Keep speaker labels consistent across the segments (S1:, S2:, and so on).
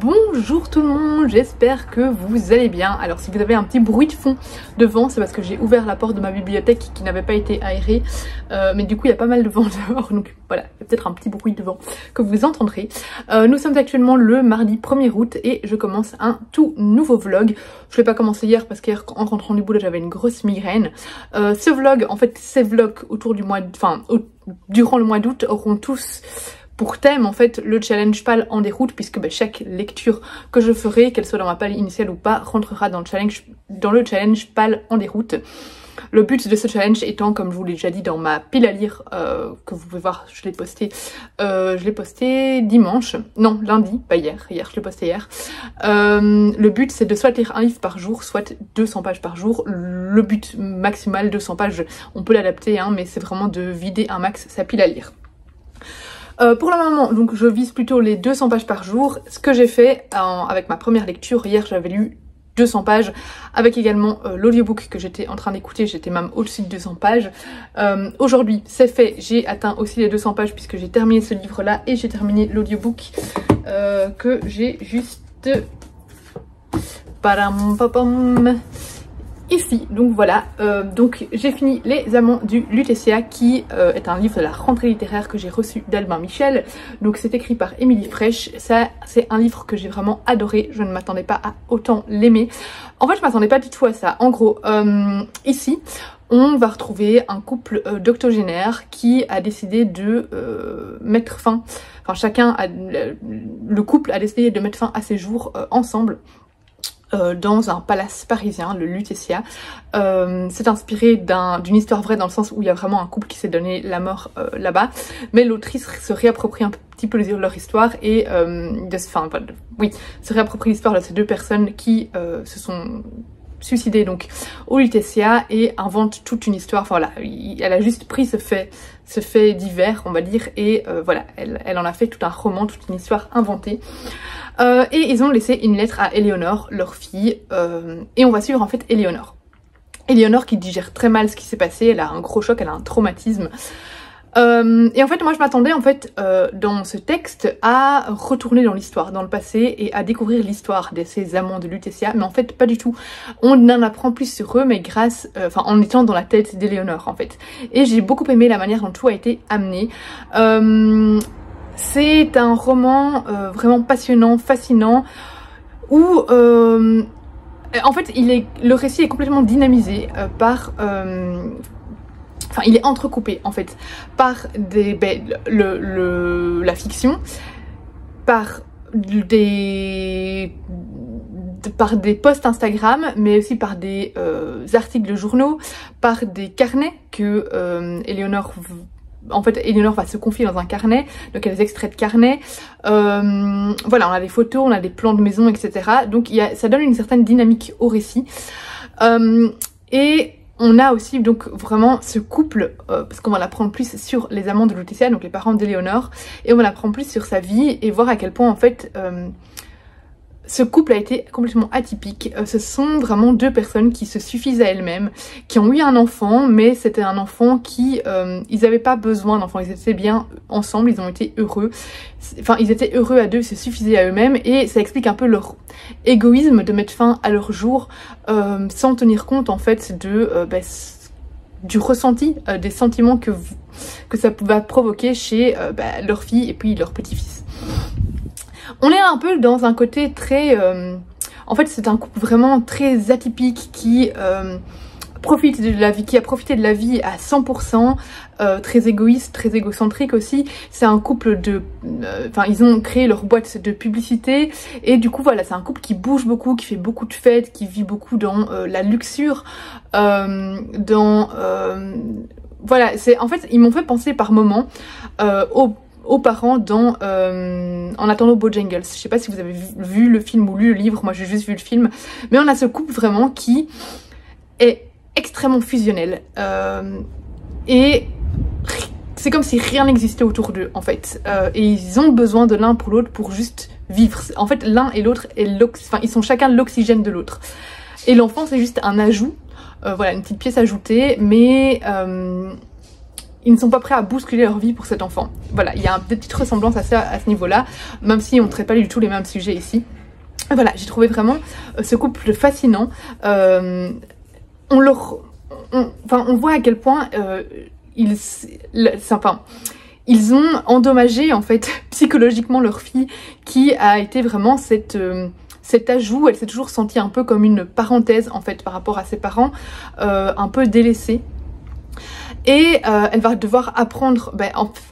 S1: Bonjour tout le monde, j'espère que vous allez bien. Alors si vous avez un petit bruit de fond devant, c'est parce que j'ai ouvert la porte de ma bibliothèque qui n'avait pas été aérée, mais du coup il y a pas mal de vent dehors, donc voilà, il y a peut-être un petit bruit de vent que vous entendrez. Nous sommes actuellement le mardi 1er août et je commence un tout nouveau vlog. Je l'ai pas commencé hier parce qu'hier en rentrant du boulot j'avais une grosse migraine. Ce vlog, en fait ces vlogs autour du mois, durant le mois d'août auront tous pour thème en fait le challenge PAL en déroute, puisque chaque lecture que je ferai, qu'elle soit dans ma PAL initiale ou pas, rentrera dans le challenge PAL en déroute. Le but de ce challenge étant, comme je vous l'ai déjà dit dans ma pile à lire, que vous pouvez voir, je l'ai posté dimanche, non lundi, pas hier, je l'ai posté hier. Le but c'est de soit lire un livre par jour, soit 200 pages par jour. Le but maximal 200 pages, on peut l'adapter hein, mais c'est vraiment de vider un max sa pile à lire. Pour le moment, donc je vise plutôt les 200 pages par jour. Ce que j'ai fait avec ma première lecture, hier j'avais lu 200 pages, avec également l'audiobook que j'étais en train d'écouter, j'étais même au-dessus de 200 pages. Aujourd'hui, c'est fait, j'ai atteint aussi les 200 pages puisque j'ai terminé ce livre-là et j'ai terminé l'audiobook que j'ai juste ici. Donc voilà, donc j'ai fini Les Amants du Lutetia qui est un livre de la rentrée littéraire que j'ai reçu d'Albin Michel. Donc c'est écrit par Émilie Fraîche. Ça c'est un livre que j'ai vraiment adoré, je ne m'attendais pas à autant l'aimer. En fait je m'attendais pas du tout à ça. En gros, ici on va retrouver un couple d'octogénaires qui a décidé de mettre fin, le couple a décidé de mettre fin à ses jours ensemble. Dans un palace parisien, le Lutetia. C'est inspiré d'une histoire vraie dans le sens où il y a vraiment un couple qui s'est donné la mort là-bas, mais l'autrice se réapproprie un petit peu leur histoire et se réapproprie l'histoire de ces deux personnes qui se sont suicidées donc au Lutetia et invente toute une histoire. Enfin voilà, elle a juste pris ce fait divers on va dire et voilà, elle en a fait tout un roman, toute une histoire inventée. Et ils ont laissé une lettre à Éléonore, leur fille, et on va suivre en fait Éléonore. Éléonore qui digère très mal ce qui s'est passé, elle a un gros choc, elle a un traumatisme. Et en fait moi je m'attendais en fait dans ce texte à retourner dans l'histoire, dans le passé et à découvrir l'histoire de ces amants de Lutetia, mais en fait pas du tout. On en apprend plus sur eux mais grâce, en étant dans la tête d'Éléonore en fait. Et j'ai beaucoup aimé la manière dont tout a été amené. C'est un roman vraiment passionnant, fascinant, où en fait le récit est complètement dynamisé par... il est entrecoupé en fait par la fiction, par des posts Instagram, mais aussi par des articles de journaux, par des carnets que Éléonore va se confier dans un carnet, donc il y a des extraits de carnet, voilà, on a des photos, on a des plans de maison, etc. Donc ça donne une certaine dynamique au récit. Et on a aussi donc vraiment ce couple, parce qu'on va l'apprendre plus sur les amants de Lutetia, donc les parents d'Éléonore, et on va l'apprendre plus sur sa vie et voir à quel point en fait ce couple a été complètement atypique. Ce sont vraiment deux personnes qui se suffisent à elles-mêmes, qui ont eu un enfant, mais c'était un enfant qui... ils n'avaient pas besoin d'enfants, ils étaient bien ensemble, ils ont été heureux. Enfin, ils étaient heureux à deux, ils se suffisaient à eux-mêmes, et ça explique un peu leur égoïsme de mettre fin à leur jour, sans tenir compte en fait du ressenti, des sentiments que ça va provoquer chez leur fille et puis leur petit-fils. On est un peu dans un côté très... en fait c'est un couple vraiment très atypique qui profite de la vie, qui a profité de la vie à 100%, très égoïste, très égocentrique aussi. C'est un couple de... ils ont créé leur boîte de publicité et du coup voilà, c'est un couple qui bouge beaucoup, qui fait beaucoup de fêtes, qui vit beaucoup dans la luxure, voilà, en fait ils m'ont fait penser par moments aux parents dans En attendant Bojangles. Je sais pas si vous avez vu le film ou lu le livre, moi j'ai juste vu le film, mais on a ce couple vraiment qui est extrêmement fusionnel et c'est comme si rien n'existait autour d'eux en fait, et ils ont besoin de l'un pour l'autre pour juste vivre. En fait l'un et l'autre, ils sont chacun l'oxygène de l'autre et l'enfant c'est juste un ajout, voilà, une petite pièce ajoutée, mais ils ne sont pas prêts à bousculer leur vie pour cet enfant. Voilà, il y a des petites ressemblances à ça à ce niveau-là, même si on ne traite pas du tout les mêmes sujets ici. Voilà, j'ai trouvé vraiment ce couple fascinant. On voit à quel point ils ont endommagé en fait psychologiquement leur fille, qui a été vraiment cet ajout. Elle s'est toujours sentie un peu comme une parenthèse en fait par rapport à ses parents, un peu délaissée. Et elle va devoir apprendre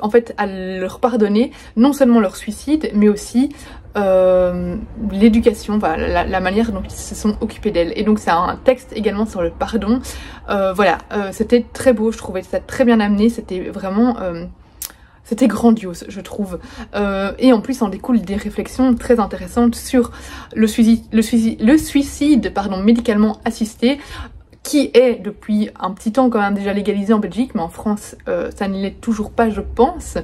S1: en fait à leur pardonner non seulement leur suicide, mais aussi l'éducation, la manière dont ils se sont occupés d'elle. Et donc c'est un texte également sur le pardon. Voilà, c'était très beau, je trouvais ça très bien amené, c'était vraiment... c'était grandiose, je trouve. Et en plus, en découle des réflexions très intéressantes sur le suicide médicalement assisté, qui est depuis un petit temps quand même déjà légalisé en Belgique, mais en France ça ne l'est toujours pas, je pense.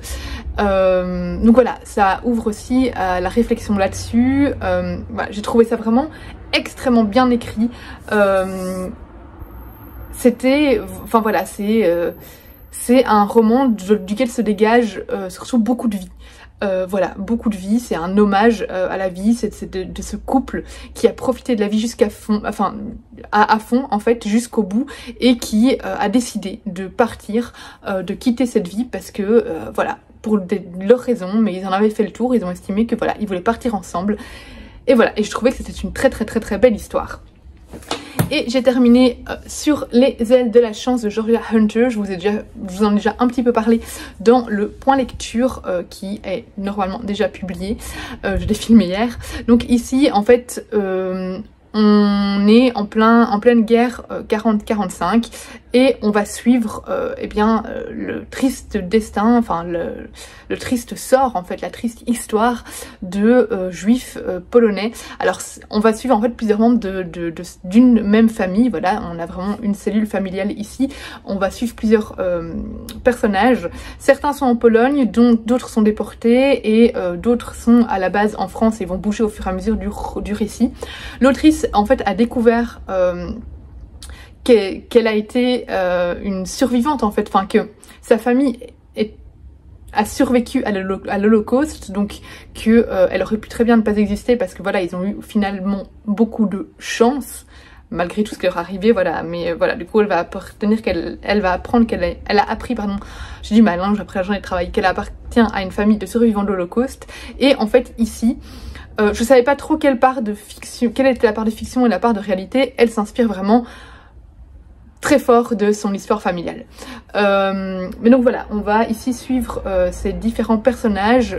S1: Donc voilà, ça ouvre aussi à la réflexion là-dessus. Voilà, j'ai trouvé ça vraiment extrêmement bien écrit. Enfin voilà, c'est un roman duquel se dégage surtout beaucoup de vie. Voilà, beaucoup de vie, c'est un hommage à la vie, c'est de ce couple qui a profité de la vie jusqu'à fond, enfin à fond en fait, jusqu'au bout, et qui a décidé de partir, de quitter cette vie parce que voilà, pour leurs raisons, mais ils en avaient fait le tour, ils ont estimé que voilà, ils voulaient partir ensemble. Et voilà, et je trouvais que c'était une très belle histoire. Et j'ai terminé sur Les ailes de la chance de Georgia Hunter. Je vous en ai déjà un petit peu parlé dans le point lecture qui est normalement déjà publié. Je l'ai filmé hier. Donc ici, en fait, on est en pleine guerre 40-45 et on va suivre le triste destin, enfin le triste sort, en fait, la triste histoire de juifs polonais. Alors on va suivre en fait plusieurs membres d'une même famille. Voilà, on a vraiment une cellule familiale ici. On va suivre plusieurs personnages. Certains sont en Pologne, dont d'autres sont déportés, et d'autres sont à la base en France et vont bouger au fur et à mesure du récit. L'autrice en fait a découvert qu'elle a été une survivante en fait, enfin que sa famille a survécu à l'Holocauste, donc que elle aurait pu très bien ne pas exister parce que voilà, ils ont eu finalement beaucoup de chance malgré tout ce qui leur est arrivé, voilà. Mais voilà, du coup elle va apprendre elle a appris, pardon, j'ai du mal, hein, après la journée de travail, qu'elle appartient à une famille de survivants de l'Holocauste. Et en fait ici, je savais pas trop quelle était la part de fiction et la part de réalité. Elle s'inspire vraiment très fort de son histoire familiale. Mais donc voilà, on va ici suivre ces différents personnages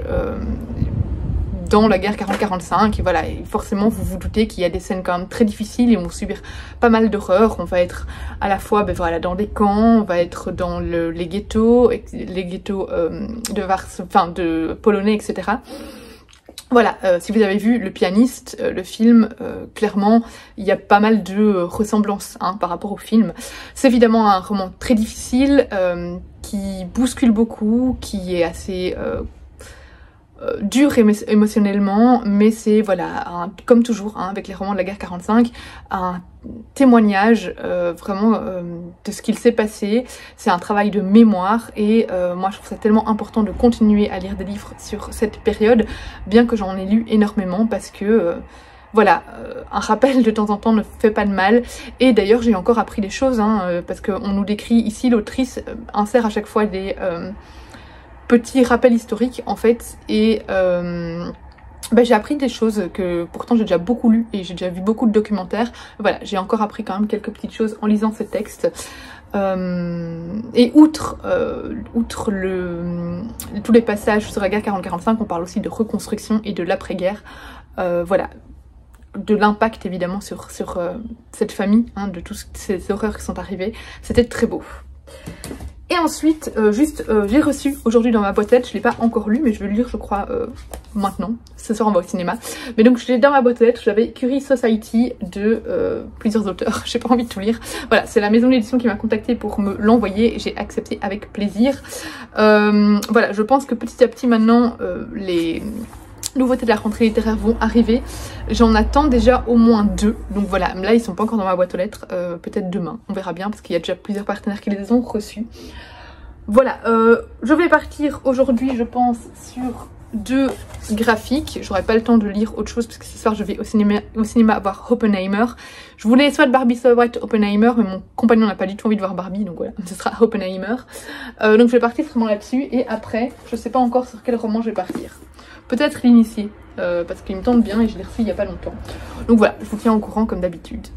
S1: dans la guerre 40-45, et voilà, et forcément vous vous doutez qu'il y a des scènes quand même très difficiles et on va subir pas mal d'horreurs. On va être à la fois voilà, dans des camps, on va être dans les ghettos de polonais, etc. Voilà, si vous avez vu Le Pianiste, le film, clairement, il y a pas mal de ressemblances par rapport au film. C'est évidemment un roman très difficile, qui bouscule beaucoup, qui est assez dur émotionnellement, mais c'est voilà, comme toujours avec les romans de la guerre 45, un témoignage vraiment de ce qu'il s'est passé. C'est un travail de mémoire et moi je trouve ça tellement important de continuer à lire des livres sur cette période, bien que j'en ai lu énormément, parce que voilà, un rappel de temps en temps ne fait pas de mal. Et d'ailleurs j'ai encore appris des choses, parce qu'on nous décrit ici, l'autrice insère à chaque fois des petits rappels historiques en fait, et j'ai appris des choses que pourtant j'ai déjà beaucoup lu et j'ai déjà vu beaucoup de documentaires. Voilà, j'ai encore appris quand même quelques petites choses en lisant ce texte. Et outre tous les passages sur la guerre 40-45, on parle aussi de reconstruction et de l'après-guerre. Voilà, de l'impact évidemment sur cette famille, de toutes ces horreurs qui sont arrivées. C'était très beau. Et ensuite, j'ai reçu aujourd'hui dans ma boîte lettres, je ne l'ai pas encore lu, mais je vais le lire je crois maintenant, ce soir on va au cinéma. Mais donc je l'ai dans ma boîte lettres, j'avais Curie Society de plusieurs auteurs, j'ai pas envie de tout lire. Voilà, c'est la maison d'édition qui m'a contactée pour me l'envoyer et j'ai accepté avec plaisir. Voilà, je pense que petit à petit maintenant, les nouveautés de la rentrée littéraire vont arriver. J'en attends déjà au moins 2. Donc voilà, là ils sont pas encore dans ma boîte aux lettres. Peut-être demain, on verra bien parce qu'il y a déjà plusieurs partenaires qui les ont reçus. Voilà, je vais partir aujourd'hui, je pense, sur 2 graphiques. J'aurai pas le temps de lire autre chose parce que ce soir je vais au cinéma voir Oppenheimer. Je voulais soit Barbie soit Oppenheimer, mais mon compagnon n'a pas du tout envie de voir Barbie, donc voilà, ce sera Oppenheimer. Donc je vais partir vraiment là-dessus, et après, je sais pas encore sur quel roman je vais partir. Peut-être L'Initié, parce qu'il me tente bien et je l'ai reçu il y a pas longtemps. Donc voilà, je vous tiens au courant comme d'habitude.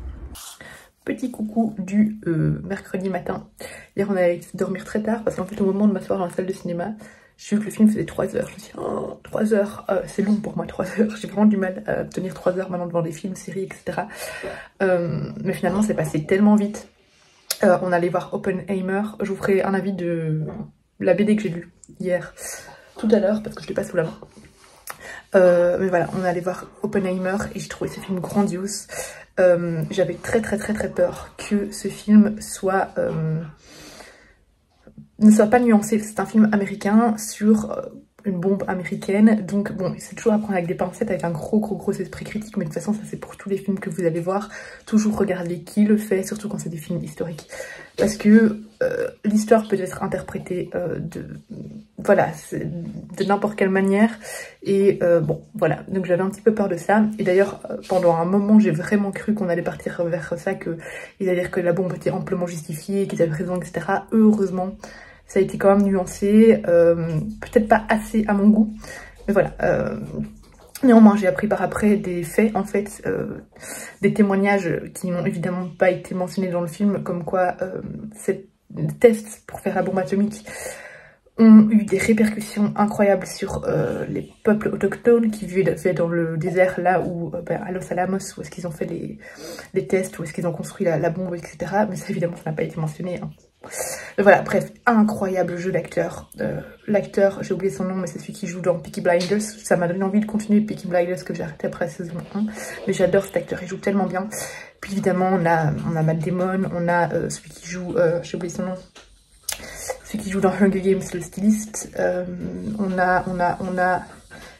S1: Petit coucou du mercredi matin. Hier on allait dormir très tard parce qu'en fait au moment de m'asseoir dans la salle de cinéma, j'ai vu que le film faisait 3 heures. Je me suis dit, oh, 3 heures, c'est long pour moi 3 heures. J'ai vraiment du mal à tenir 3 heures maintenant devant des films, séries, etc. Mais finalement c'est passé tellement vite. On allait voir Oppenheimer. Je vous ferai un avis de la BD que j'ai lue hier, tout à l'heure, parce que je l'ai pas sous la main. Mais voilà, on allait voir Oppenheimer et j'ai trouvé ce film grandiose. J'avais très peur que ce film soit ne soit pas nuancé. C'est un film américain sur une bombe américaine, donc bon, c'est toujours à prendre avec des pincettes, avec un gros esprit critique, mais de toute façon ça c'est pour tous les films que vous allez voir. Toujours regarder qui le fait, surtout quand c'est des films historiques, parce que l'histoire peut être interprétée voilà, de n'importe quelle manière, et bon voilà, donc j'avais un petit peu peur de ça. Et d'ailleurs pendant un moment j'ai vraiment cru qu'on allait partir vers ça, qu'ils allaient dire que la bombe était amplement justifiée, qu'ils avaient raison, etc. Heureusement ça a été quand même nuancé, peut-être pas assez à mon goût, mais voilà. Néanmoins, j'ai appris par après des faits, en fait, des témoignages qui n'ont évidemment pas été mentionnés dans le film, comme quoi ces tests pour faire la bombe atomique ont eu des répercussions incroyables sur les peuples autochtones qui vivaient dans le désert, là où, à Los Alamos, où est-ce qu'ils ont fait les tests, où est-ce qu'ils ont construit la bombe, etc. Mais ça, évidemment, ça n'a pas été mentionné, hein. Mais voilà, bref, incroyable jeu d'acteur. L'acteur, j'ai oublié son nom, mais c'est celui qui joue dans Peaky Blinders. Ça m'a donné envie de continuer Peaky Blinders, que j'ai arrêté après la saison 1. Mais j'adore cet acteur, il joue tellement bien. Puis évidemment, on a Matt Damon, on a celui qui joue, j'ai oublié son nom, celui qui joue dans Hunger Games, le styliste. On a,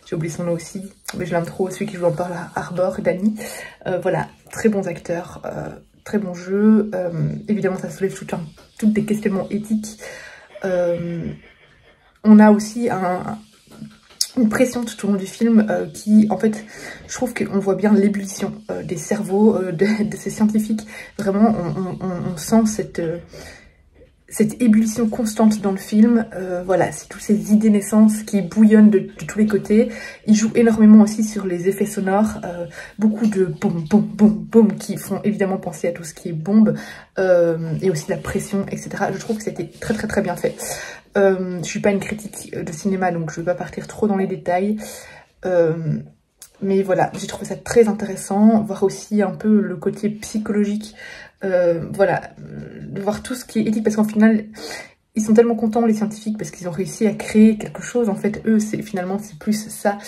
S1: j'ai oublié son nom aussi, mais je l'aime trop, celui qui joue dans Pearl Harbor, Danny. Voilà, très bons acteurs. Très bon jeu, évidemment ça soulève toutes des questionnements éthiques. On a aussi une pression tout au long du film qui, en fait, je trouve qu'on voit bien l'ébullition des cerveaux de ces scientifiques. Vraiment, on sent cette ébullition constante dans le film. Voilà, c'est toutes ces idées naissances qui bouillonnent de tous les côtés. Il joue énormément aussi sur les effets sonores, beaucoup de boum boum boum boum qui font évidemment penser à tout ce qui est bombe, et aussi la pression, etc. Je trouve que c'était très bien fait. Je suis pas une critique de cinéma, donc je vais pas partir trop dans les détails. Mais voilà, j'ai trouvé ça très intéressant, voir aussi un peu le côté psychologique, voilà, de voir tout ce qui est éthique, parce qu'en final, ils sont tellement contents, les scientifiques, parce qu'ils ont réussi à créer quelque chose. En fait, eux, finalement, c'est plus ça,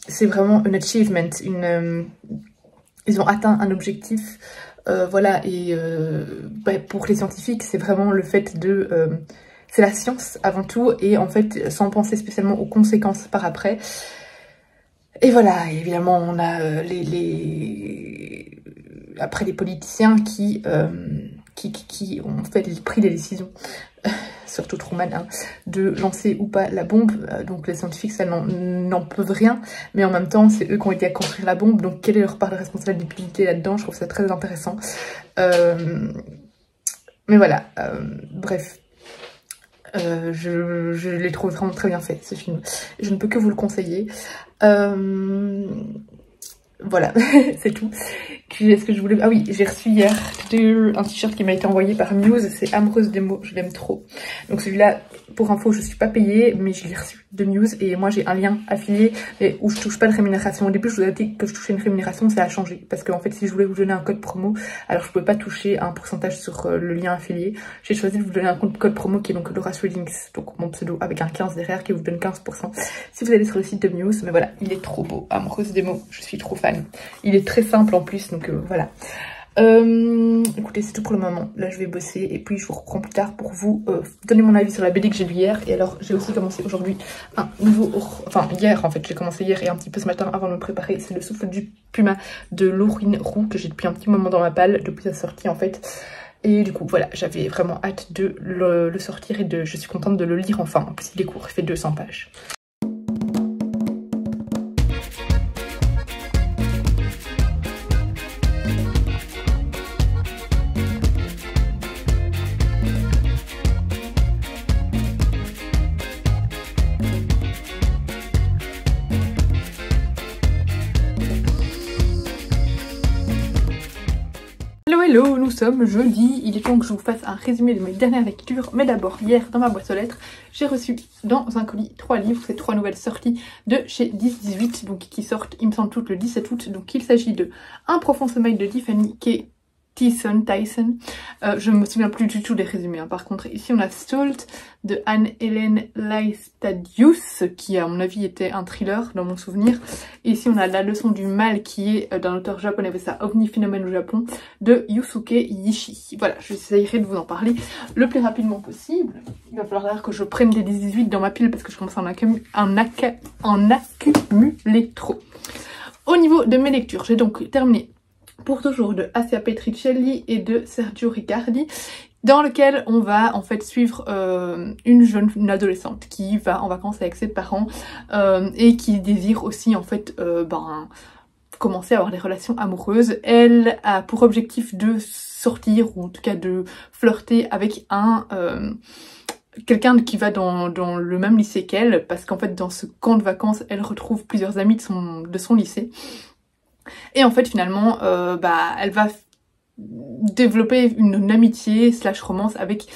S1: c'est vraiment un achievement, ils ont atteint un objectif, voilà, et pour les scientifiques, c'est vraiment le fait de... c'est la science avant tout, et en fait, sans penser spécialement aux conséquences par après. Et voilà, évidemment, on a après les politiciens qui ont pris les décisions, surtout Truman, hein, de lancer ou pas la bombe. Donc les scientifiques, ça n'en peuvent rien, mais en même temps, c'est eux qui ont été à construire la bombe, donc quelle est leur part de responsabilité là-dedans? Je trouve ça très intéressant. Mais voilà, bref. Je l'ai trouvé vraiment très bien fait, ce film. Je ne peux que vous le conseiller. Voilà, c'est tout. Qu'est-ce que je voulais... Ah oui, j'ai reçu hier un t-shirt qui m'a été envoyé par Muse. C'est Amoureuse des mots, je l'aime trop. Donc celui-là, pour info, je suis pas payée, mais je l'ai reçu de Muse. Et moi, j'ai un lien affilié mais où je touche pas de rémunération. Au début, je vous avais dit que je touchais une rémunération, ça a changé. Parce qu'en fait, si je voulais vous donner un code promo, alors je pouvais pas toucher un pourcentage sur le lien affilié. J'ai choisi de vous donner un code promo qui est donc Laura Swellings, donc mon pseudo avec un 15 derrière qui vous donne 15% si vous allez sur le site de Muse. Mais voilà, il est trop beau. Amoureuse des mots, je suis trop fan. Il est très simple en plus, donc voilà. Écoutez, c'est tout pour le moment. Là, je vais bosser et puis je vous reprends plus tard pour vous donner mon avis sur la BD que j'ai lu hier. Et alors, j'ai aussi commencé aujourd'hui un nouveau... Enfin, hier, en fait, j'ai commencé hier et un petit peu ce matin avant de me préparer. C'est Le souffle du puma de Laurine Roux que j'ai depuis un petit moment dans ma palle, depuis sa sortie, en fait. Et du coup voilà, j'avais vraiment hâte de le sortir et je suis contente de le lire enfin. En plus il est court, il fait 200 pages. Hello, nous sommes jeudi, il est temps que je vous fasse un résumé de mes dernières lectures, mais d'abord hier dans ma boîte aux lettres, j'ai reçu dans un colis 3 livres, c'est 3 nouvelles sorties de chez 10-18, donc qui sortent il me semble toutes le 17 août, donc il s'agit de Un profond sommeil de Tiffany Tyson, je me souviens plus du tout des résumés, hein. Par contre ici on a Salt de Anne-Hélène Laestadius qui à mon avis était un thriller dans mon souvenir, et ici on a La leçon du mal qui est d'un auteur japonais, ça OVNI phénomène au Japon de Yusuke Ishii. Voilà, j'essayerai de vous en parler le plus rapidement possible. Il va falloir que je prenne des 18 dans ma pile parce que je commence à en accumuler trop. Au niveau de mes lectures, j'ai donc terminé Pour toujours de Assia Petricelli et de Sergio Riccardi, dans lequel on va en fait suivre une adolescente qui va en vacances avec ses parents et qui désire aussi en fait commencer à avoir des relations amoureuses. Elle a pour objectif de sortir, ou en tout cas de flirter avec quelqu'un qui va dans le même lycée qu'elle, parce qu'en fait dans ce camp de vacances elle retrouve plusieurs amis de son lycée. Et en fait finalement elle va développer une amitié slash romance avec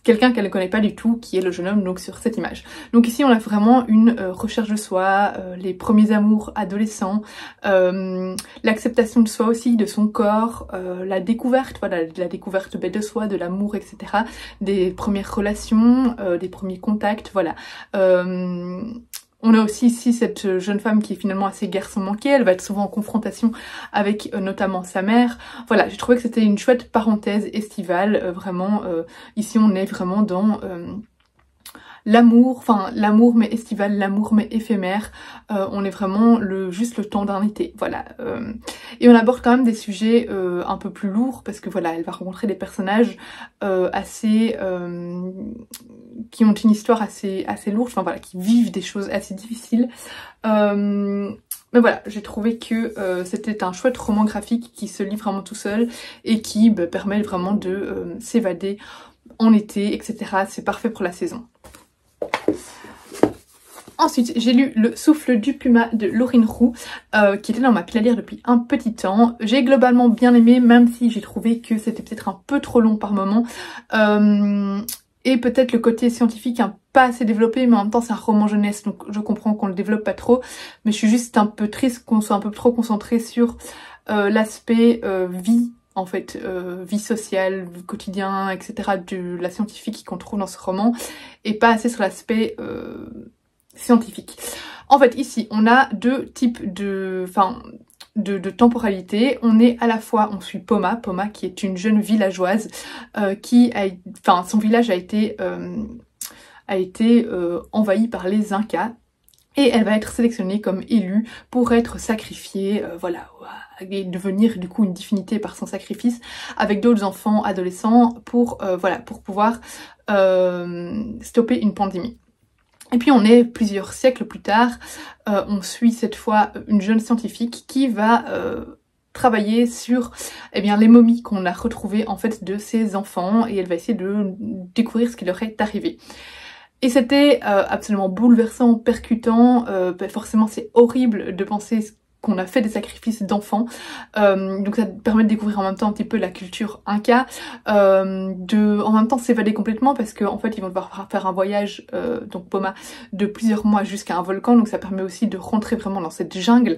S1: quelqu'un qu'elle ne connaît pas du tout, qui est le jeune homme donc sur cette image. Donc ici on a vraiment une recherche de soi, les premiers amours adolescents, l'acceptation de soi aussi, de son corps, la découverte, voilà, la découverte de soi, de l'amour, etc. Des premières relations, des premiers contacts, voilà. On a aussi ici cette jeune femme qui est finalement assez garçon manqué, elle va être souvent en confrontation avec notamment sa mère. Voilà, j'ai trouvé que c'était une chouette parenthèse estivale, vraiment, ici on est vraiment dans l'amour, enfin l'amour mais estival, l'amour mais éphémère, on est vraiment juste le temps d'un été, voilà. Et on aborde quand même des sujets un peu plus lourds, parce que voilà, elle va rencontrer des personnages assez qui ont une histoire assez lourde, enfin voilà, qui vivent des choses assez difficiles. Mais voilà, j'ai trouvé que c'était un chouette roman graphique qui se lit vraiment tout seul et qui permet vraiment de s'évader en été, etc. C'est parfait pour la saison. Ensuite, j'ai lu Le souffle du puma de Laurine Roux, qui était dans ma pile à lire depuis un petit temps. J'ai globalement bien aimé, même si j'ai trouvé que c'était peut-être un peu trop long par moment. Et peut-être le côté scientifique pas assez développé, mais en même temps c'est un roman jeunesse, donc je comprends qu'on le développe pas trop. Mais je suis juste un peu triste qu'on soit un peu trop concentré sur l'aspect vie, en fait, vie sociale, quotidien, etc. de la scientifique qu'on trouve dans ce roman, et pas assez sur l'aspect scientifique. En fait, ici, on a deux types de temporalité. On est à la fois, on suit Poma qui est une jeune villageoise son village a été envahi par les Incas. Et elle va être sélectionnée comme élue pour être sacrifiée, voilà, et devenir du coup une divinité par son sacrifice, avec d'autres enfants adolescents pour pouvoir stopper une pandémie. Et puis on est plusieurs siècles plus tard, on suit cette fois une jeune scientifique qui va travailler sur les momies qu'on a retrouvées en fait de ses enfants, et elle va essayer de découvrir ce qui leur est arrivé. Et c'était absolument bouleversant, percutant, forcément c'est horrible de penser qu'on a fait des sacrifices d'enfants, donc ça permet de découvrir en même temps un petit peu la culture Inca, en même temps s'évader complètement, parce qu'en fait ils vont devoir faire un voyage, donc Poma, de plusieurs mois jusqu'à un volcan, donc ça permet aussi de rentrer vraiment dans cette jungle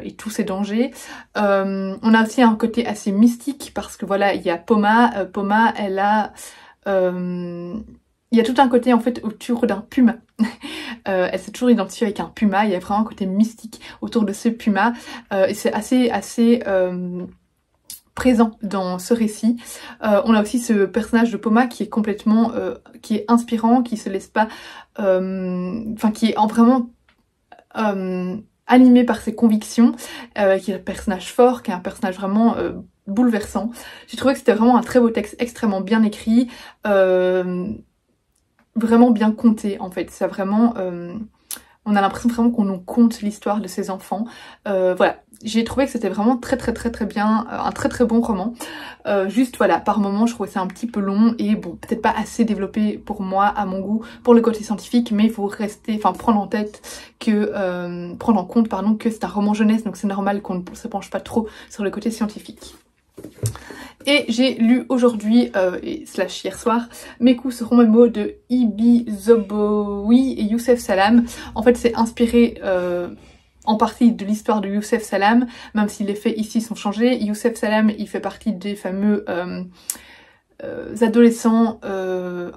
S1: et tous ces dangers. On a aussi un côté assez mystique, parce que voilà, il y a Poma, elle a... il y a tout un côté en fait autour d'un puma. Elle s'est toujours identifiée avec un puma, il y a vraiment un côté mystique autour de ce puma, et c'est assez présent dans ce récit. On a aussi ce personnage de Poma qui est complètement qui est inspirant, qui se laisse pas qui est vraiment animé par ses convictions, qui est un personnage fort, qui est un personnage vraiment bouleversant. J'ai trouvé que c'était vraiment un très beau texte, extrêmement bien écrit, vraiment bien conté en fait. Ça vraiment, on a l'impression vraiment qu'on nous conte l'histoire de ces enfants. Voilà, j'ai trouvé que c'était vraiment très bien, un très bon roman. Juste voilà, par moments je trouvais ça un petit peu long et bon, peut-être pas assez développé pour moi, à mon goût, pour le côté scientifique, mais il faut prendre en compte que c'est un roman jeunesse, donc c'est normal qu'on ne se penche pas trop sur le côté scientifique. Et j'ai lu aujourd'hui, slash hier soir, Mes coups seront mes mots de Ibi Zoboi et Youssef Sallam. En fait c'est inspiré en partie de l'histoire de Youssef Sallam, même si les faits ici sont changés. Youssef Sallam, il fait partie des fameux adolescents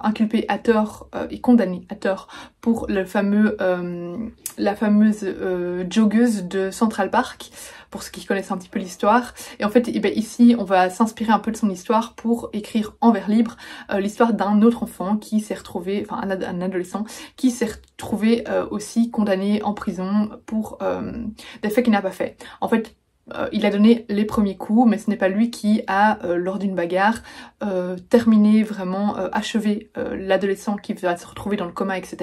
S1: inculpés à tort et condamnés à tort pour la fameuse joggeuse de Central Park, pour ceux qui connaissent un petit peu l'histoire. Et en fait, ici, on va s'inspirer un peu de son histoire pour écrire en vers libre l'histoire d'un autre enfant qui s'est retrouvé, enfin un adolescent, qui s'est retrouvé aussi condamné en prison pour des faits qu'il n'a pas fait. En fait, il a donné les premiers coups, mais ce n'est pas lui qui a, lors d'une bagarre, terminé, vraiment achevé l'adolescent qui va se retrouver dans le coma, etc.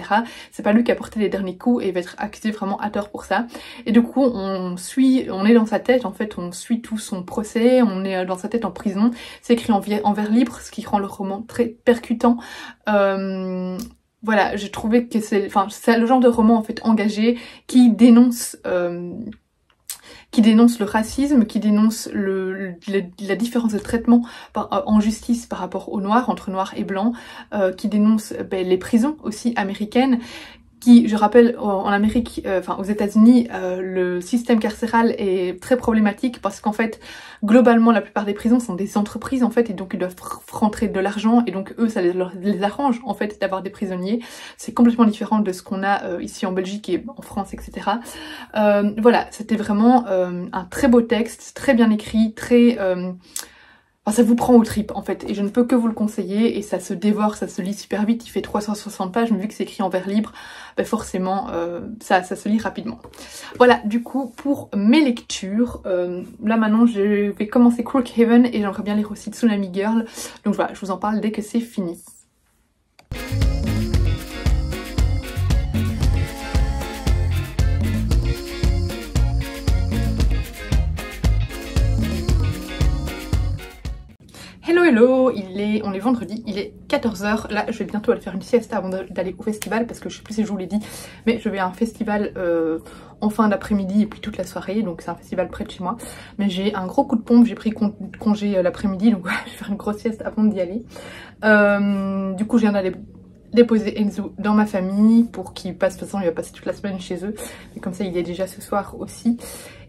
S1: C'est pas lui qui a porté les derniers coups et il va être accusé vraiment à tort pour ça. Et du coup, on est dans sa tête, en fait, on suit tout son procès, on est dans sa tête en prison. C'est écrit en vers libre, ce qui rend le roman très percutant. Voilà, j'ai trouvé que c'est le genre de roman en fait engagé qui dénonce le racisme, qui dénonce la différence de traitement en justice par rapport aux noirs, entre noirs et blancs, qui dénonce les prisons aussi américaines, qui, je rappelle, en Amérique, aux États-Unis, le système carcéral est très problématique parce qu'en fait, globalement, la plupart des prisons sont des entreprises en fait, et donc ils doivent rentrer de l'argent, et donc eux, ça les arrange en fait d'avoir des prisonniers. C'est complètement différent de ce qu'on a ici en Belgique et en France, etc. Voilà, c'était vraiment un très beau texte, très bien écrit, ça vous prend aux tripes en fait, et je ne peux que vous le conseiller, et ça se dévore, ça se lit super vite, il fait 360 pages, mais vu que c'est écrit en vers libre, forcément ça se lit rapidement. Voilà, du coup pour mes lectures, là maintenant je vais commencer Crookhaven et j'aimerais bien lire aussi Tsunami Girl, donc voilà, je vous en parle dès que c'est fini. Hello, on est vendredi, il est 14 h. Là, je vais bientôt aller faire une sieste avant d'aller au festival parce que je sais plus si je vous l'ai dit, mais je vais à un festival en fin d'après-midi et puis toute la soirée, donc c'est un festival près de chez moi. Mais j'ai un gros coup de pompe, j'ai pris congé l'après-midi, donc voilà, je vais faire une grosse sieste avant d'y aller. Du coup, je viens d'aller déposer Enzo dans ma famille pour qu'il passe, de toute façon il va passer toute la semaine chez eux, et comme ça il est déjà ce soir aussi.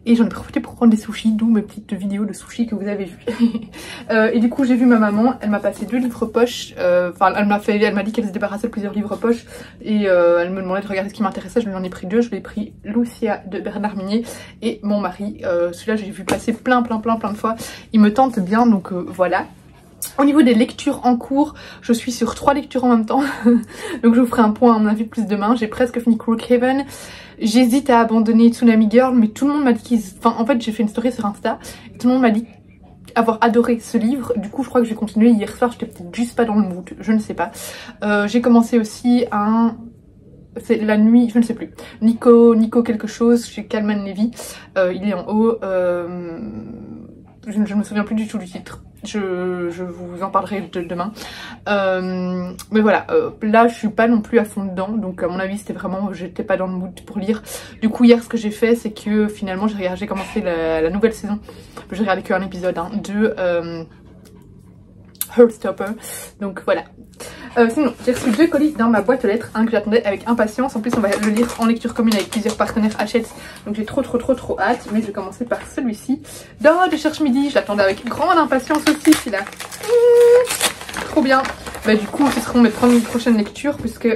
S1: Et j'en ai profité pour prendre des sushis, d'où mes petites vidéos de sushis que vous avez vues. Et du coup j'ai vu ma maman, elle m'a passé 2 livres poche, elle m'a dit qu'elle se débarrassait de plusieurs livres poche, et elle me demandait de regarder ce qui m'intéressait, je lui en ai pris 2, je lui ai pris Lucia de Bernard Minier et Mon mari, celui-là j'ai vu passer plein de fois, il me tente bien, donc voilà. Au niveau des lectures en cours, je suis sur 3 lectures en même temps, donc je vous ferai un point à mon avis plus demain. J'ai presque fini Crookhaven, j'hésite à abandonner Tsunami Girl, mais tout le monde m'a dit en fait j'ai fait une story sur Insta, et tout le monde m'a dit avoir adoré ce livre, du coup je crois que je vais continuer. Hier soir j'étais peut-être juste pas dans le mood, je ne sais pas. J'ai commencé aussi c'est la nuit, je ne sais plus, Nico quelque chose chez Calman Levy, il est en haut, je ne me souviens plus du tout du titre. Je vous en parlerai demain. Mais voilà, là je suis pas non plus à fond dedans, donc à mon avis c'était vraiment, j'étais pas dans le mood pour lire. Du coup hier ce que j'ai fait c'est que finalement j'ai commencé la nouvelle saison, j'ai regardé qu'un épisode de Heartstopper, donc voilà. Sinon j'ai reçu 2 colis dans ma boîte aux lettres, un que j'attendais avec impatience, en plus on va le lire en lecture commune avec plusieurs partenaires Hachette, donc j'ai trop hâte, mais je vais commencer par celui-ci de Cherche Midi, je l'attendais avec grande impatience aussi celui-là. Trop bien. Du coup ce seront mes prochaines lectures, puisque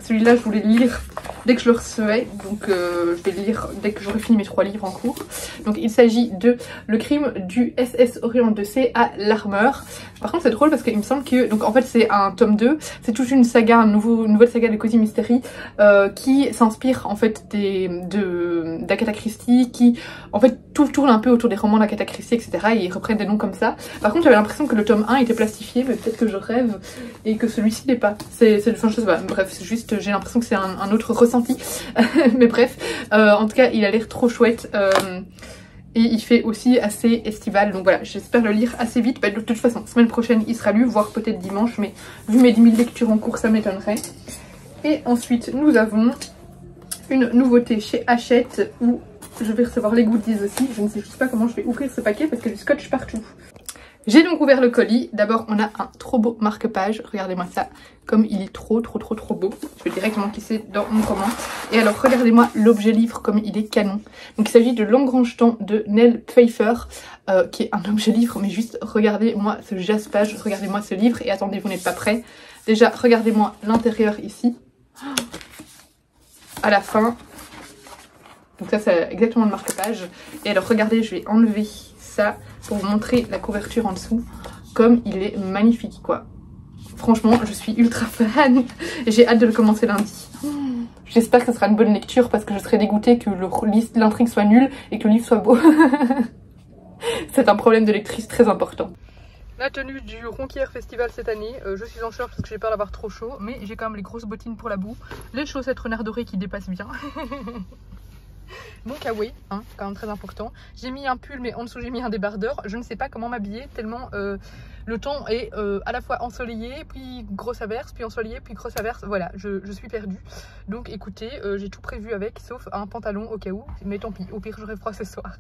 S1: celui-là je voulais le lire dès que je le recevais, donc je vais le lire dès que j'aurai fini mes 3 livres en cours. Donc il s'agit de Le crime du SS Orient 2C à l'armeur. Par contre c'est drôle parce qu'il me semble que, donc en fait c'est un tome 2, c'est toute une saga, une nouvelle saga de Cozy Mystery qui s'inspire en fait d'Agatha Christie, qui en fait tout tourne un peu autour des romans d'Agatha Christie, etc. Et ils reprennent des noms comme ça. Par contre j'avais l'impression que le tome 1 était plastifié, mais peut-être que je rêve et que celui-ci n'est pas. Enfin je sais pas, bref c'est juste, j'ai l'impression que c'est un autre ressenti. Mais bref, en tout cas il a l'air trop chouette. Et il fait aussi assez estival, donc voilà, j'espère le lire assez vite. Bah, de toute façon, semaine prochaine il sera lu, voire peut-être dimanche, mais vu mes 10 000 lectures en cours, ça m'étonnerait. Et ensuite, nous avons une nouveauté chez Hachette, où je vais recevoir les goodies aussi. Je ne sais juste pas comment je vais ouvrir ce paquet, parce qu'il y a du scotch partout. J'ai donc ouvert le colis. D'abord, on a un trop beau marque-page. Regardez-moi ça, comme il est trop beau. Je vais directement glisser dans mon comment. Et alors, regardez-moi l'objet livre, comme il est canon. Donc, il s'agit de L'Engrange-Temps de Nell Pfeiffer, qui est un objet livre. Mais juste, regardez-moi ce jaspage, regardez-moi ce livre. Et attendez, vous n'êtes pas prêts. Déjà, regardez-moi l'intérieur ici. À la fin. Donc ça, c'est exactement le marque-page. Et alors, regardez, je vais enlever ça pour vous montrer la couverture en dessous, comme il est magnifique quoi. Franchement je suis ultra fan et j'ai hâte de le commencer lundi. J'espère que ce sera une bonne lecture parce que je serais dégoûtée que l'intrigue soit nulle et que le livre soit beau. C'est un problème de lectrice très important. La tenue du Ronquière Festival cette année, je suis en short parce que j'ai peur d'avoir trop chaud, mais j'ai quand même les grosses bottines pour la boue, les chaussettes renard doré qui dépassent bien. Mon kawaii, hein, quand même très important. J'ai mis un pull mais en dessous j'ai mis un débardeur. Je ne sais pas comment m'habiller tellement le temps est à la fois ensoleillé, puis grosse averse, puis ensoleillé, puis grosse averse. Voilà, je suis perdue. Donc écoutez, j'ai tout prévu avec, sauf un pantalon au cas où. Mais tant pis, au pire j'aurai froid ce soir.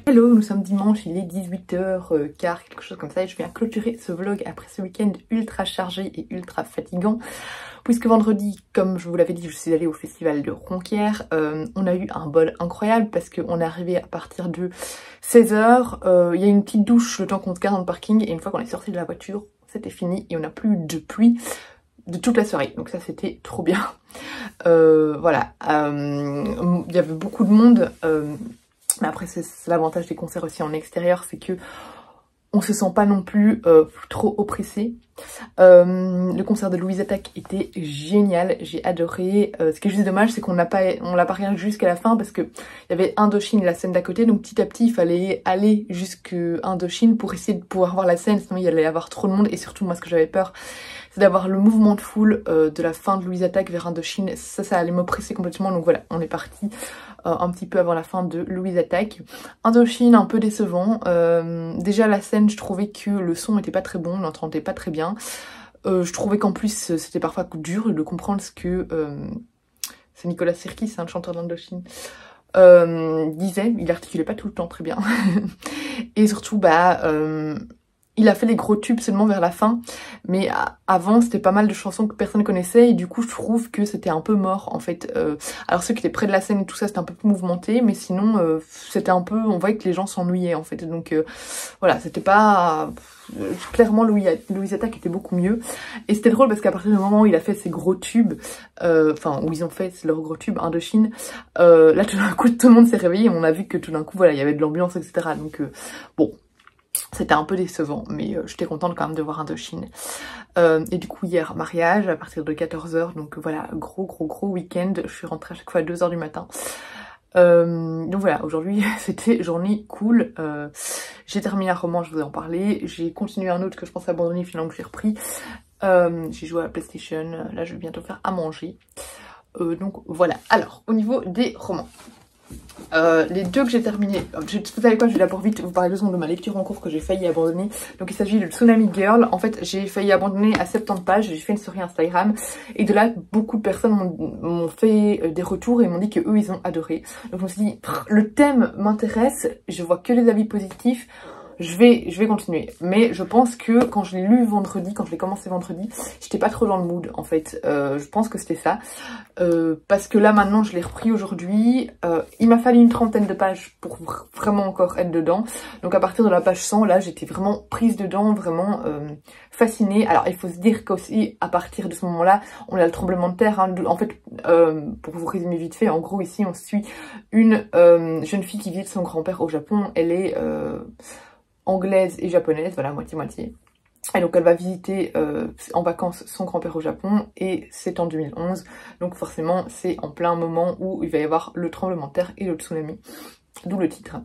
S1: Hello, nous sommes dimanche, il est 18h15, quelque chose comme ça, et je viens clôturer ce vlog après ce week-end ultra chargé et ultra fatigant. Puisque vendredi, comme je vous l'avais dit, je suis allée au festival de Ronquière. On a eu un bol incroyable parce qu'on est arrivé à partir de 16h. Il y a une petite douche le temps qu'on se garde dans le parking, et une fois qu'on est sorti de la voiture, c'était fini et on n'a plus de pluie de toute la soirée. Donc ça, c'était trop bien. Voilà, il y avait beaucoup de monde. Mais après c'est l'avantage des concerts aussi en extérieur, c'est que on se sent pas non plus trop oppressé. Le concert de Louise Attaque était génial, j'ai adoré. Ce qui est juste dommage, c'est qu'on l'a pas regardé jusqu'à la fin parce que il y avait Indochine, la scène d'à côté, donc petit à petit il fallait aller jusqu'à Indochine pour essayer de pouvoir voir la scène, sinon il y allait y avoir trop de monde. Et surtout moi ce que j'avais peur, c'est d'avoir le mouvement de foule de la fin de Louise Attaque vers Indochine. Ça allait m'oppresser complètement, donc voilà, on est parti un petit peu avant la fin de Louise Attaque. Indochine un peu décevant. Déjà la scène, je trouvais que le son était pas très bon, on l'entendait pas très bien. Je trouvais qu'en plus c'était parfois dur de comprendre ce que c'est Nicolas Sirkis, hein, le chanteur d'Indochine. disait, il articulait pas tout le temps très bien. Et surtout, il a fait les gros tubes seulement vers la fin, mais avant c'était pas mal de chansons que personne connaissait et du coup je trouve que c'était un peu mort en fait. Alors ceux qui étaient près de la scène et tout ça c'était un peu plus mouvementé, mais sinon c'était un peu, on voyait que les gens s'ennuyaient en fait. Donc voilà, c'était pas... clairement Louisetta qui était beaucoup mieux. Et c'était drôle parce qu'à partir du moment où il a fait ses gros tubes, enfin où ils ont fait leur gros tube Indochine, là tout d'un coup tout le monde s'est réveillé et on a vu que tout d'un coup voilà il y avait de l'ambiance etc. Donc bon... C'était un peu décevant, mais j'étais contente quand même de voir Indochine. Et du coup, hier, mariage à partir de 14 h. Donc voilà, gros week-end. Je suis rentrée à chaque fois à 2 h du matin. Donc voilà, aujourd'hui, c'était journée cool. J'ai terminé un roman, je vous ai en parlé. J'ai continué un autre que je pensais abandonner, finalement que j'ai repris. J'ai joué à la PlayStation. Là, je vais bientôt faire à manger. Donc voilà. Alors, au niveau des romans. Les deux que j'ai terminés, vous savez quoi, je vais d'abord vite vous parler 2 secondes de ma lecture en cours que j'ai failli abandonner. Donc il s'agit de Tsunami Girl. En fait j'ai failli abandonner à 70 pages, j'ai fait une story Instagram et de là beaucoup de personnes m'ont fait des retours et m'ont dit que eux ils ont adoré. Donc je me suis dit le thème m'intéresse, je vois que les avis positifs. Je vais continuer, mais je pense que quand je l'ai lu vendredi, quand je l'ai commencé vendredi, j'étais pas trop dans le mood en fait. Je pense que c'était ça, parce que là maintenant je l'ai repris aujourd'hui. Il m'a fallu une 30aine de pages pour vraiment encore être dedans. Donc à partir de la page 100, là j'étais vraiment prise dedans, vraiment fascinée. Alors il faut se dire qu'aussi à partir de ce moment-là, on a le tremblement de terre. Hein. En fait, pour vous résumer vite fait, en gros ici on suit une jeune fille qui vit de son grand-père au Japon. Elle est anglaise et japonaise, voilà, moitié-moitié. Et donc elle va visiter en vacances son grand-père au Japon et c'est en 2011. Donc forcément c'est en plein moment où il va y avoir le tremblement de terre et le tsunami, d'où le titre.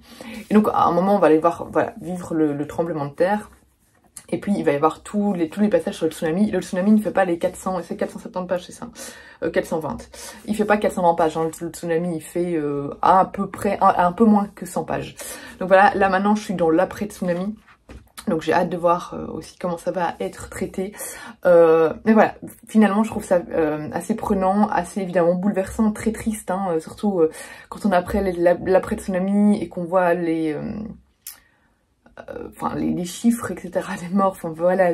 S1: Et donc à un moment on va aller voir, voilà, vivre le tremblement de terre. Et puis il va y avoir tous les passages sur le tsunami. Le tsunami ne fait pas les 400, c'est 470 pages, c'est ça, 420. Il fait pas 420 pages, hein. Le tsunami il fait à peu près, un peu moins que 100 pages. Donc voilà, là maintenant je suis dans l'après-tsunami. Donc j'ai hâte de voir aussi comment ça va être traité. Mais voilà, finalement je trouve ça assez prenant, assez évidemment bouleversant, très triste, hein, surtout quand on a après l'après-tsunami et qu'on voit les chiffres, etc., des morts, enfin voilà,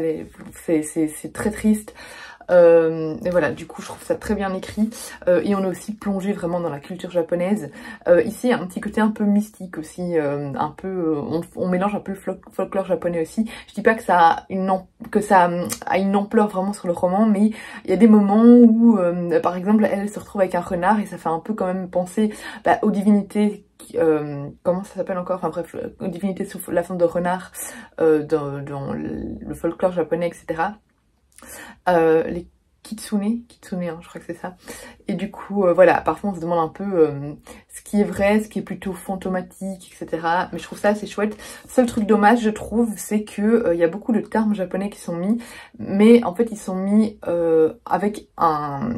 S1: c'est très triste. Et voilà, du coup je trouve ça très bien écrit et on est aussi plongé vraiment dans la culture japonaise. Ici il y a un petit côté un peu mystique aussi, un peu on mélange un peu le folklore japonais aussi. Je dis pas que ça a une ampleur vraiment sur le roman, mais il y a des moments où par exemple elle se retrouve avec un renard et ça fait un peu quand même penser aux divinités, comment ça s'appelle encore, enfin bref, aux divinités sous la forme de renard dans le folklore japonais, etc. Les kitsune, hein, je crois que c'est ça. Et du coup, voilà, parfois on se demande un peu ce qui est vrai, ce qui est plutôt fantomatique, etc. Mais je trouve ça assez chouette. Seul truc dommage, je trouve, c'est que y a beaucoup de termes japonais qui sont mis, mais en fait ils sont mis avec un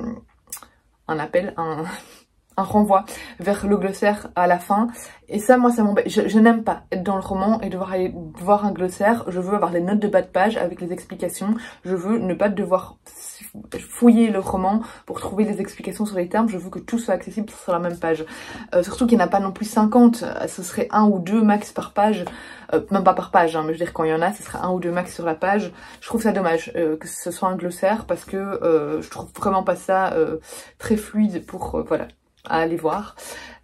S1: appel, un renvoi vers le glossaire à la fin. Et ça, moi, ça m'embête. Je n'aime pas être dans le roman et devoir aller voir un glossaire. Je veux avoir les notes de bas de page avec les explications. Je veux ne pas devoir fouiller le roman pour trouver les explications sur les termes. Je veux que tout soit accessible sur la même page. Surtout qu'il n'y en a pas non plus 50. Ce serait 1 ou 2 max par page. Même pas par page, hein, mais je veux dire, quand il y en a, ce serait 1 ou 2 max sur la page. Je trouve ça dommage que ce soit un glossaire parce que je trouve vraiment pas ça très fluide pour... voilà, à aller voir.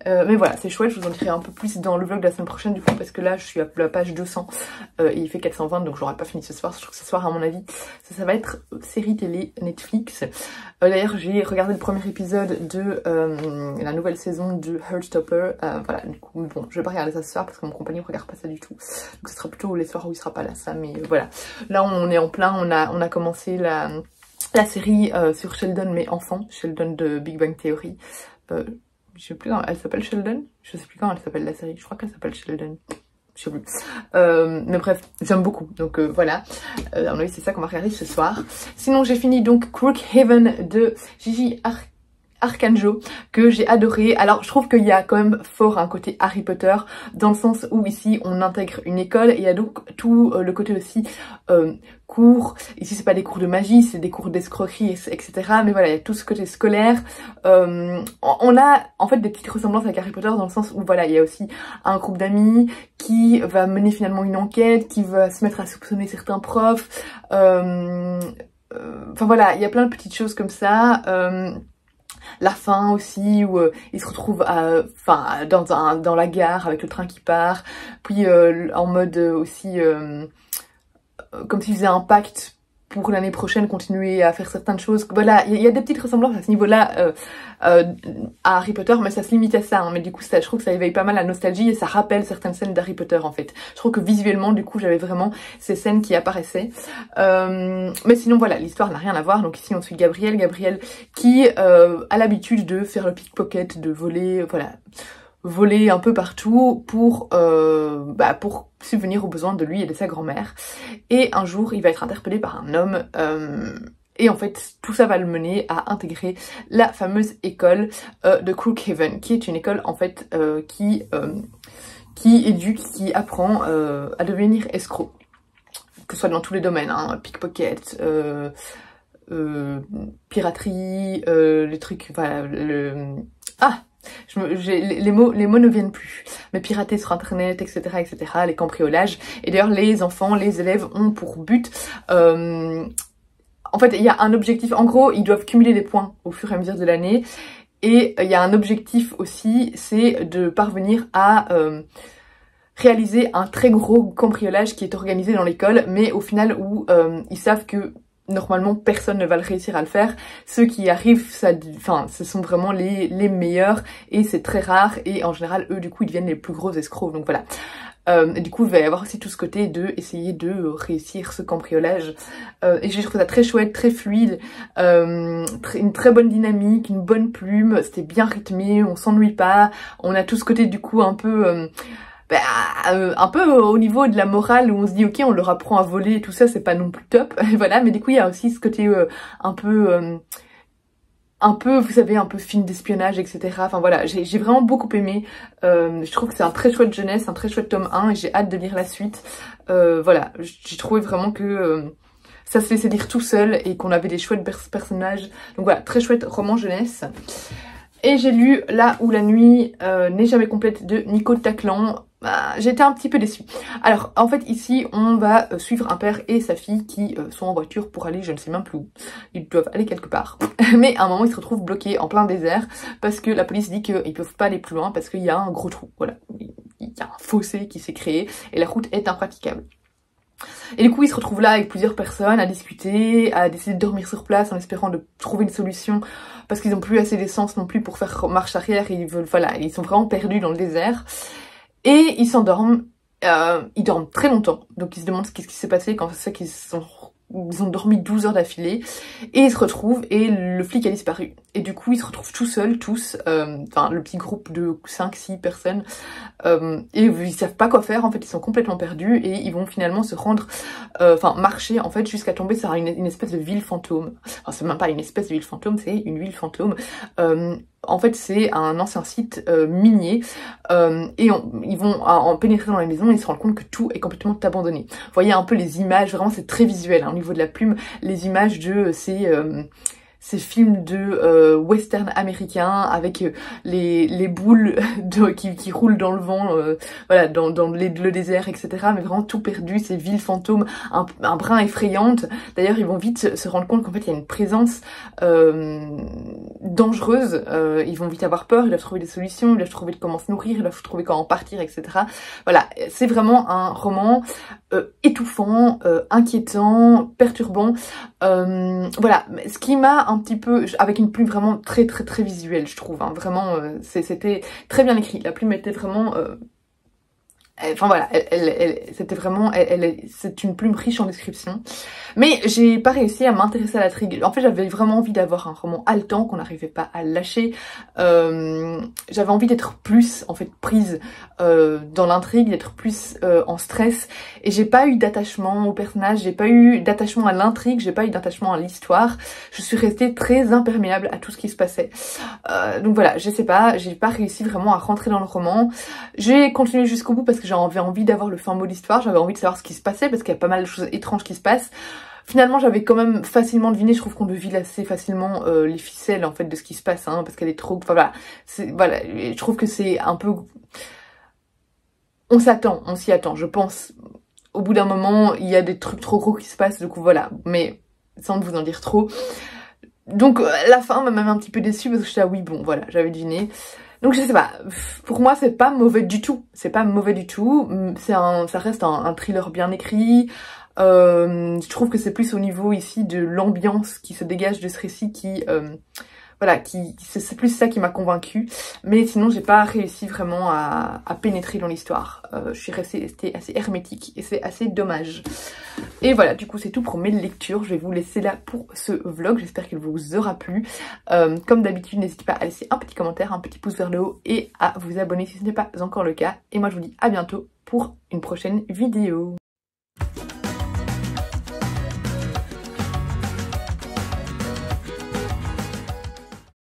S1: Mais voilà, c'est chouette, je vous en dirai un peu plus dans le vlog de la semaine prochaine du coup, parce que là je suis à la page 200 et il fait 420, donc j'aurai pas fini ce soir. Je trouve que ce soir, à mon avis, ça va être série télé Netflix. D'ailleurs j'ai regardé le premier épisode de la nouvelle saison de Heartstopper. Voilà, du coup bon, je vais pas regarder ça ce soir parce que mon compagnon regarde pas ça du tout, donc ce sera plutôt les soirs où il sera pas là, ça. Mais voilà, là on est en plein, on a commencé la série sur Sheldon mais enfant, Sheldon de Big Bang Theory. Je sais plus comment elle s'appelle, Sheldon. Je sais plus comment elle s'appelle la série. Je crois qu'elle s'appelle Sheldon. Je sais plus. Mais bref, j'aime beaucoup. Donc voilà. À mon avis, c'est ça qu'on va regarder ce soir. Sinon, j'ai fini donc Crookhaven de Gigi Arcanjo que j'ai adoré. Alors je trouve qu'il y a quand même fort un côté Harry Potter dans le sens où ici on intègre une école et il y a donc tout le côté aussi cours. Ici c'est pas des cours de magie, c'est des cours d'escroquerie, etc. Mais voilà, il y a tout ce côté scolaire. On a en fait des petites ressemblances avec Harry Potter dans le sens où voilà, il y a aussi un groupe d'amis qui va mener finalement une enquête, qui va se mettre à soupçonner certains profs. Enfin voilà, il y a plein de petites choses comme ça. La fin aussi où ils se retrouvent dans la gare avec le train qui part, puis en mode aussi comme s'ils faisaient un pacte pour l'année prochaine continuer à faire certaines choses. Voilà, il y a des petites ressemblances à ce niveau-là à Harry Potter, mais ça se limite à ça, hein. Mais du coup, je trouve que ça éveille pas mal la nostalgie et ça rappelle certaines scènes d'Harry Potter en fait. Je trouve que visuellement, du coup, j'avais vraiment ces scènes qui apparaissaient. Mais sinon, voilà, l'histoire n'a rien à voir. Donc ici, on suit Gabriel. Gabriel qui a l'habitude de faire le pickpocket, de voler, voilà, voler un peu partout pour subvenir aux besoins de lui et de sa grand-mère. Et un jour, il va être interpellé par un homme et en fait, tout ça va le mener à intégrer la fameuse école de Crookhaven, qui est une école en fait qui éduque, qui apprend à devenir escroc, que ce soit dans tous les domaines, hein, pickpocket, piraterie, les trucs, voilà, les mots ne viennent plus, mais pirater sur internet, etc., etc., les cambriolages. Et d'ailleurs, les enfants, les élèves ont pour but, en fait, il y a un objectif, en gros, ils doivent cumuler des points au fur et à mesure de l'année. Et il y a un objectif aussi, c'est de parvenir à réaliser un très gros cambriolage qui est organisé dans l'école, mais au final où ils savent que normalement personne ne va le réussir à le faire. Ceux qui y arrivent, ce sont vraiment les meilleurs et c'est très rare et en général eux du coup ils deviennent les plus gros escrocs, donc voilà. Du coup il va y avoir aussi tout ce côté de essayer de réussir ce cambriolage et j'ai trouvé ça très chouette, très fluide, une très bonne dynamique, une bonne plume, c'était bien rythmé, on s'ennuie pas, on a tout ce côté du coup un peu au niveau de la morale où on se dit ok on leur apprend à voler et tout ça, c'est pas non plus top. Voilà, mais du coup il y a aussi ce côté un peu vous savez, un peu film d'espionnage, etc. Enfin voilà, j'ai vraiment beaucoup aimé. Je trouve que c'est un très chouette jeunesse, un très chouette tome 1 et j'ai hâte de lire la suite. Voilà, j'ai trouvé vraiment que ça se laissait lire tout seul et qu'on avait des chouettes personnages. Donc voilà, très chouette roman jeunesse. Et j'ai lu Là où la nuit n'est jamais complète de Nico Taclan. J'étais un petit peu déçue. Alors en fait ici on va suivre un père et sa fille qui sont en voiture pour aller je ne sais même plus où. Ils doivent aller quelque part. Mais à un moment ils se retrouvent bloqués en plein désert parce que la police dit qu'ils peuvent pas aller plus loin parce qu'il y a un gros trou. Voilà, il y a un fossé qui s'est créé et la route est impraticable. Et du coup ils se retrouvent là avec plusieurs personnes à discuter, à décider de dormir sur place en espérant de trouver une solution parce qu'ils n'ont plus assez d'essence non plus pour faire marche arrière et ils sont vraiment perdus dans le désert. Et ils s'endorment, ils dorment très longtemps, donc ils se demandent qu'est-ce qui s'est passé quand c'est ça ils ont dormi 12 heures d'affilée, et ils se retrouvent, et le flic a disparu. Et du coup, ils se retrouvent tout seuls, tous, le petit groupe de 5-6 personnes, et ils savent pas quoi faire, en fait, ils sont complètement perdus, et ils vont finalement se rendre, marcher, en fait, jusqu'à tomber sur une espèce de ville fantôme. Enfin, c'est même pas une espèce de ville fantôme, c'est une ville fantôme. En fait, c'est un ancien site minier et ils vont en pénétrer dans la maison et ils se rendent compte que tout est complètement abandonné. Vous voyez un peu les images, vraiment c'est très visuel hein, au niveau de la plume, les images de ces films de western américains avec les boules qui roulent dans le vent, voilà, dans le désert, etc. Mais vraiment tout perdu, ces villes fantômes, un brin effrayante. D'ailleurs, ils vont vite se rendre compte qu'en fait, il y a une présence dangereuse. Ils vont vite avoir peur, ils doivent trouver des solutions, ils doivent trouver comment se nourrir, ils doivent trouver comment partir, etc. Voilà, c'est vraiment un roman étouffant, inquiétant, perturbant. Voilà, ce qui m'a un petit peu, avec une plume vraiment très visuelle je trouve, hein, vraiment c'était très bien écrit, la plume était vraiment Enfin voilà, c'était vraiment, c'est une plume riche en description. Mais j'ai pas réussi à m'intéresser à l'intrigue. En fait, j'avais vraiment envie d'avoir un roman haletant qu'on n'arrivait pas à lâcher. J'avais envie d'être plus, en fait, prise dans l'intrigue, d'être plus en stress. Et j'ai pas eu d'attachement au personnage, j'ai pas eu d'attachement à l'intrigue, j'ai pas eu d'attachement à l'histoire. Je suis restée très imperméable à tout ce qui se passait. Donc voilà, je sais pas, j'ai pas réussi vraiment à rentrer dans le roman. J'ai continué jusqu'au bout parce que j'avais envie d'avoir le fin mot de l'histoire, j'avais envie de savoir ce qui se passait parce qu'il y a pas mal de choses étranges qui se passent. Finalement, j'avais quand même facilement deviné, je trouve qu'on devine assez facilement les ficelles en fait de ce qui se passe, hein, parce qu'elle est trop... Enfin voilà, je trouve que c'est un peu... On s'attend, on s'y attend, je pense. Au bout d'un moment, il y a des trucs trop gros qui se passent, du coup voilà, mais sans vous en dire trop. Donc la fin m'a même un petit peu déçue parce que j'étais là, oui bon voilà, j'avais deviné. Donc je sais pas, pour moi c'est pas mauvais du tout, c'est pas mauvais du tout, ça reste un thriller bien écrit. Je trouve que c'est plus au niveau ici de l'ambiance qui se dégage de ce récit qui... voilà, c'est plus ça qui m'a convaincue. Mais sinon, j'ai pas réussi vraiment à pénétrer dans l'histoire. Je suis restée assez hermétique et c'est assez dommage. Et voilà, du coup, c'est tout pour mes lectures. Je vais vous laisser là pour ce vlog. J'espère qu'il vous aura plu. Comme d'habitude, n'hésitez pas à laisser un petit commentaire, un petit pouce vers le haut et à vous abonner si ce n'est pas encore le cas. Et moi, je vous dis à bientôt pour une prochaine vidéo.